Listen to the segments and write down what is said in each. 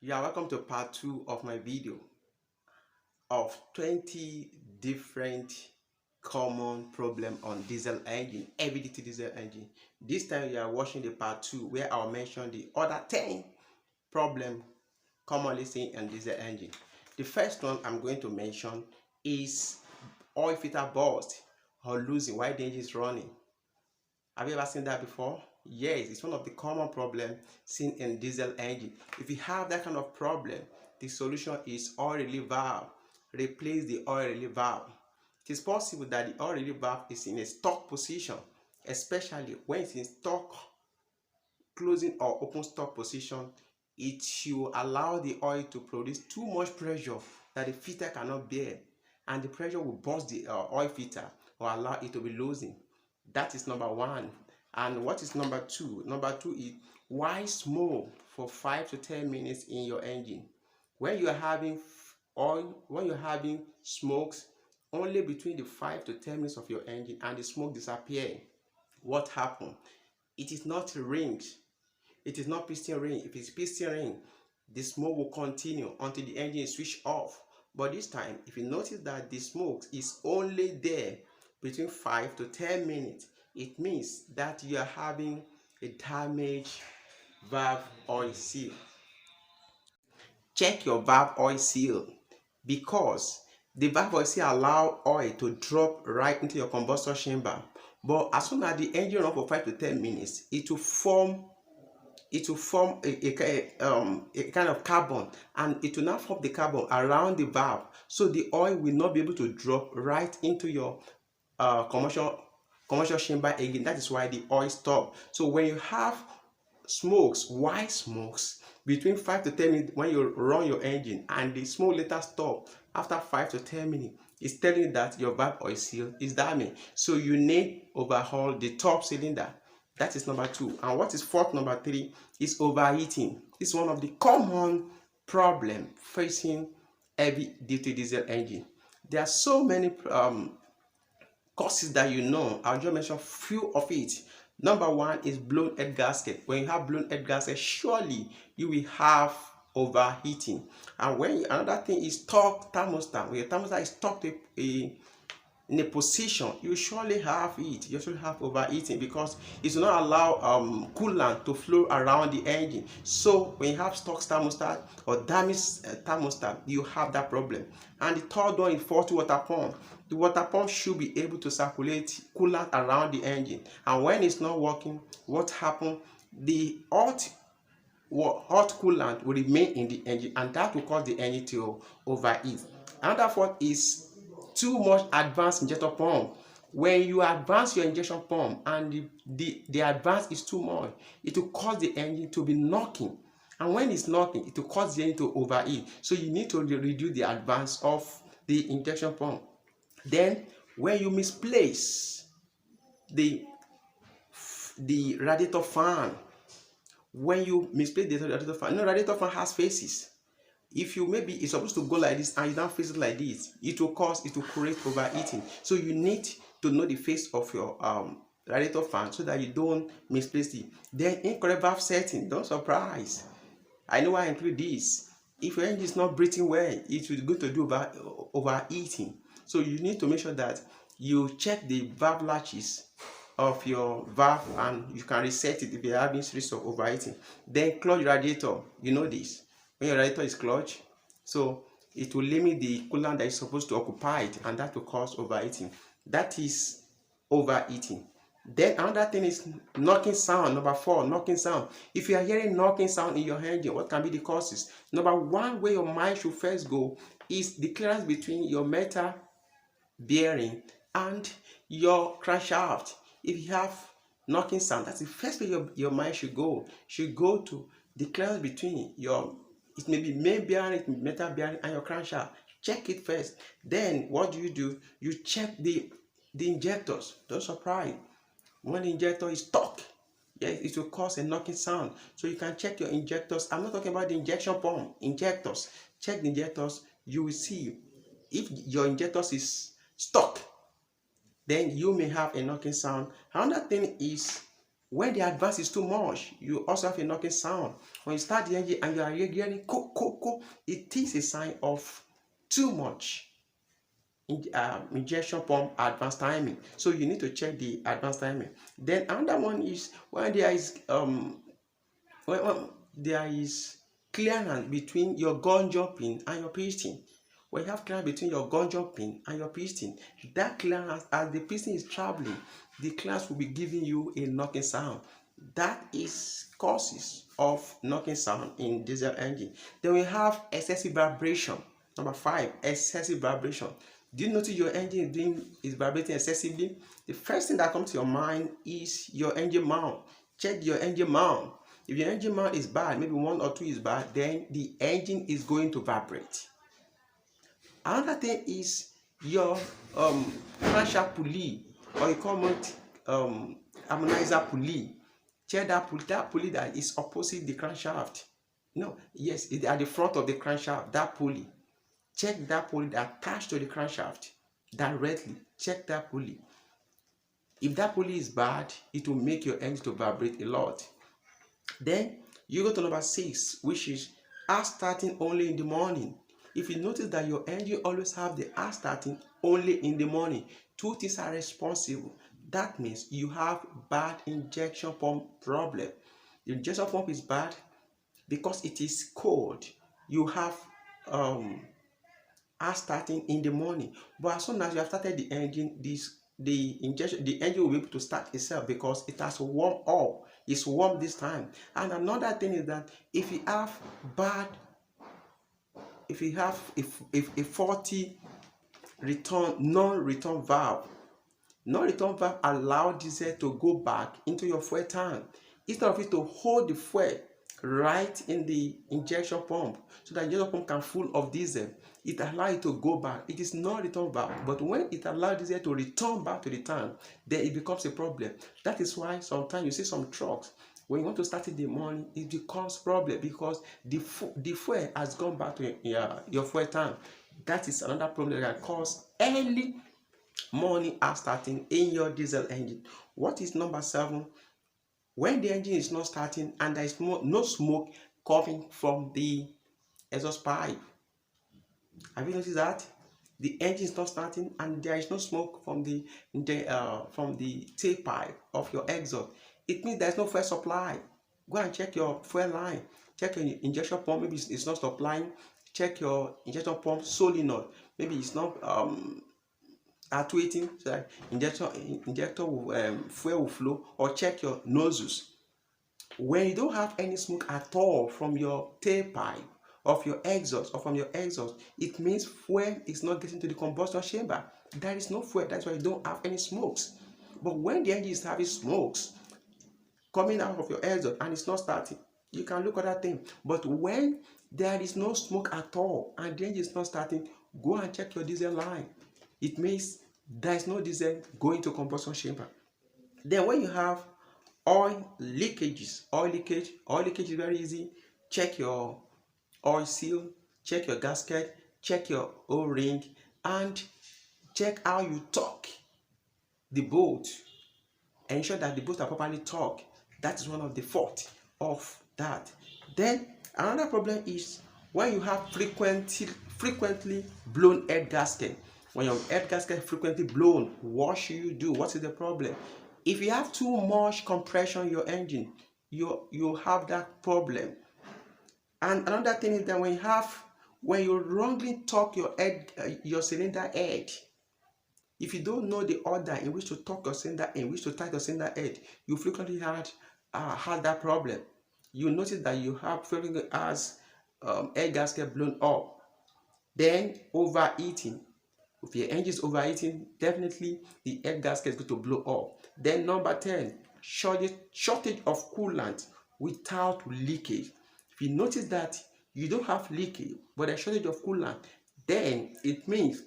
Yeah, welcome to part 2 of my video of 20 different common problem on diesel engine, heavy duty diesel engine. This time you are watching the part 2 where I'll mention the other 10 problem commonly seen on diesel engine. The first one I'm going to mention is oil filter burst or losing while the engine is running. Have you ever seen that before? Yes, it's one of the common problems seen in diesel engine. If you have that kind of problem, the solution is oil relief valve. Replace the oil relief valve. It is possible that the oil relief valve is in a stuck position, especially when it's in stock, closing or open stock position. It will allow the oil to produce too much pressure that the filter cannot bear, and the pressure will burst the oil filter or allow it to be losing. That is number one. And what is number two? Number two is why smoke for 5 to 10 minutes in your engine. When you are having smokes only between the 5 to 10 minutes of your engine and the smoke disappear, what happened? It is not rings. It is not piston ring. If it's piston ring, the smoke will continue until the engine is switched off. But this time, if you notice that the smoke is only there between 5 to 10 minutes, it means that you are having a damaged valve oil seal. Check your valve oil seal, because the valve oil seal allows oil to drop right into your combustion chamber. But as soon as the engine runs for 5 to 10 minutes, it will form a kind of carbon, and it will now form the carbon around the valve, so the oil will not be able to drop right into your commercial chamber again. That is why the oil stops. So when you have smokes, white smokes between 5 to 10 minutes when you run your engine, and the smoke later stop after 5 to 10 minutes, it's telling you that your valve oil seal is damaged. So you need overhaul the top cylinder. That is number two. And what is fourth? Number three is overheating. It's one of the common problems facing heavy duty diesel engine. There are so many causes that you know. I'll just mention few of it. Number one is blown head gasket. When you have blown head gasket, surely you will have overheating. And another thing is stuck thermostat. When your thermostat is stuck in a position, you surely have it. You should have overheating, because it will not allow coolant to flow around the engine. So when you have stuck thermostat or damaged thermostat, you have that problem. And the third one is faulty water pump. The water pump should be able to circulate coolant around the engine, and when it's not working, what happens? The hot coolant will remain in the engine, and that will cause the engine to overheat. Another fault is too much advanced injector pump. When you advance your injection pump and the advance is too much, it will cause the engine to be knocking, and when it's knocking, it will cause the engine to overheat. So you need to reduce the advance of the injection pump. Then when you misplace the radiator fan, when you misplace the radiator fan, radiator fan has faces. If you maybe it's supposed to go like this and you don't face it like this, it will create overheating. So you need to know the face of your radiator fan so that you don't misplace it. Then incorrect valve setting, don't surprise. I know I include this. If your engine is not breathing well, it will go to do overheating. So you need to make sure that you check the valve latches of your valve, and you can reset it if you're having risk of overheating. Then clog radiator, you know this. When your radiator is clogged, so it will limit the coolant that is supposed to occupy it, and that will cause overheating. That is overheating. Then another thing is knocking sound. Number four, knocking sound. If you are hearing knocking sound in your engine, what can be the causes? Number one, where your mind should first go is the clearance between your metal bearing and your crankshaft. If you have knocking sound, that's the first way your mind should go. To the clearance between it may be main bearing, metal bearing, and your crankshaft. Check it first. Then what do? You check the injectors. Don't surprise. When the injector is stuck, yes, it will cause a knocking sound. So you can check your injectors. I'm not talking about the injection pump. Injectors. Check the injectors. You will see if your injectors is stuck, then you may have a knocking sound. Another thing is When the advance is too much, you also have a knocking sound. When you start the engine and you are hearing co co co, it is a sign of too much injection pump advance timing. So you need to check the advance timing. Then another one is when there is when there is clearance between your gun jumping and your piston. When you have clearance between your gun jumping and your piston, that clearance, as the piston is traveling, the clearance will be giving you a knocking sound. That is causes of knocking sound in diesel engine. Then we have excessive vibration. Number 5, excessive vibration. Do you notice your engine is vibrating excessively? The first thing that comes to your mind is your engine mount. Check your engine mount. If your engine mount is bad, maybe 1 or 2 is bad, then the engine is going to vibrate. Another thing is your crankshaft pulley, or you call it harmonizer pulley. Check that pulley that is opposite the crankshaft. No, yes, it's at the front of the crankshaft, that pulley. Check that pulley that attached to the crankshaft directly. Check that pulley. If that pulley is bad, it will make your engine to vibrate a lot. Then you go to number 6, which is air starting only in the morning. If you notice that your engine always have the air starting only in the morning, 2 things are responsible. That means you have bad injection pump problem. The injection pump is bad because it is cold. You have air starting in the morning, but as soon as you have started the engine, the engine will be able to start itself because it has warmed up. It's warm this time. And another thing is that if you have a faulty non-return valve allow diesel to go back into your fuel tank instead of it to hold the fuel right in the injection pump so that injection pump can full of diesel. It allows it to go back. It is not return valve, but when it allows diesel to return back to the tank, then it becomes a problem. That is why sometimes you see some trucks, when you want to start in the morning, it becomes problem because the fuel has gone back to your fuel tank. That is another problem that can cause early morning air starting in your diesel engine. What is number 7? When the engine is not starting and there is no smoke coming from the exhaust pipe. Have you noticed that? The engine is not starting and there is no smoke from the tailpipe of your exhaust. It means there is no fuel supply. Go and check your fuel line. Check your injection pump. Maybe it's not supplying. Check your injection pump solenoid. Maybe it's not actuating, so that injector will, fuel will flow. Or check your nozzles. When you don't have any smoke at all from your tailpipe of your exhaust or from your exhaust, it means fuel is not getting to the combustion chamber. There is no fuel. That's why you don't have any smokes. But when the engine is having smokes coming out of your exhaust and it's not starting, you can look at that thing. But when there is no smoke at all and the engine is not starting, go and check your diesel line. It means there is no diesel going to combustion chamber. Then when you have oil leakages, oil leakage is very easy. Check your oil seal, check your gasket, check your O-ring, and check how you torque the bolt. Ensure that the bolts are properly torqued. That is one of the faults of that. Then another problem is when you have frequently blown head gasket. When your head gasket frequently blown, what should you do? What is the problem? If you have too much compression in your engine, you have that problem. And another thing is that when you wrongly torque your cylinder head, if you don't know the order in which to torque your cylinder, in which to tighten your cylinder head, you frequently had that problem. You notice that you have frequently has air gasket blown up. Then overheating. If your engine is overheating, definitely the air gasket is going to blow up. Then number 10, shortage of coolant without leakage. If you notice that you don't have leakage but a shortage of coolant, then it means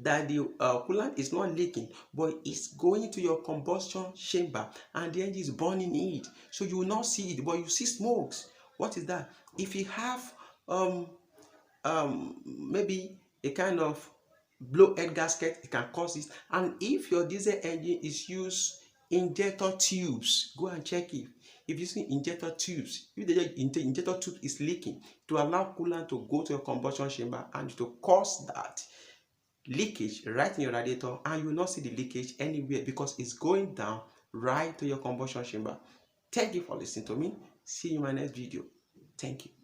that the coolant is not leaking but it's going to your combustion chamber and the engine is burning it. So you will not see it, but you see smokes. What is that? If you have maybe a kind of blow head gasket, it can cause this. And if your diesel engine is used injector tubes. Go and check it. If you see injector tubes, if the injector tube is leaking, to allow coolant to go to your combustion chamber and to cause that leakage right in your radiator, and you will not see the leakage anywhere because it's going down right to your combustion chamber. Thank you for listening to me. See you in my next video. Thank you.